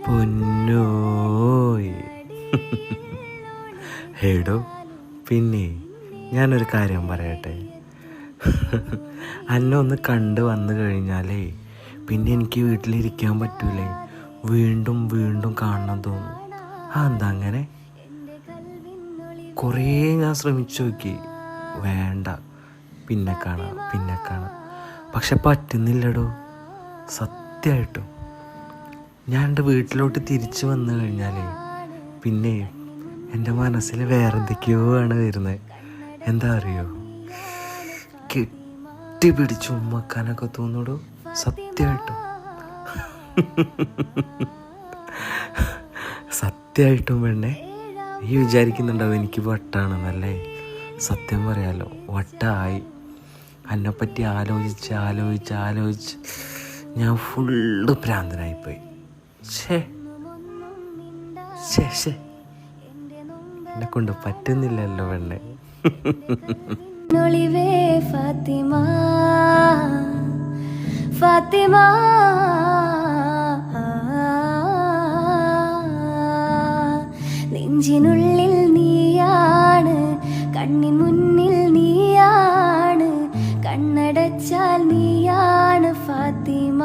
പൊന്നോയ്. ഹേടോ, പിന്നെ ഞാനൊരു കാര്യം പറയട്ടെ. അന്നെ ഒന്ന് കണ്ട് വന്നു കഴിഞ്ഞാലേ പിന്നെ എനിക്ക് വീട്ടിലിരിക്കാൻ പറ്റൂലേ. വീണ്ടും വീണ്ടും കാണണം തോന്നും. അതെന്താ അങ്ങനെ? കുറേ ഞാൻ ശ്രമിച്ചു നോക്കി, വേണ്ട, പിന്നെ കാണാം, പക്ഷെ പറ്റുന്നില്ലടോ. സത്യമായിട്ടും ഞാൻ എൻ്റെ വീട്ടിലോട്ട് തിരിച്ചു വന്നു കഴിഞ്ഞാലേ പിന്നെ എൻ്റെ മനസ്സിൽ വേറെ എന്തൊക്കെയോ ആണ് വരുന്നത്. എന്താ അറിയോ, കെട്ടിപ്പിടിച്ച് ഉമ്മക്കാനൊക്കെ തോന്നൂടോ. സത്യമായിട്ടും പെണ്ണെ, ഈ വിചാരിക്കുന്നുണ്ടാവും എനിക്ക് വട്ടാണെന്നല്ലേ. സത്യം പറയാലോ, വട്ടായി. എന്നെപ്പറ്റി ആലോചിച്ച് ഞാൻ ഫുള്ള് ഭ്രാന്തനായിപ്പോയി. എന്നെ കൊണ്ട് പറ്റുന്നില്ലല്ലോ പെണ്ണെ. ഫാത്തിമ നെഞ്ചിനുള്ളിൽ നീയാണ്, കണ്ണിൻ മുന്നിൽ നീയാണ്, കണ്ണടച്ചാൽ നീയാണ് ഫാത്തിമ.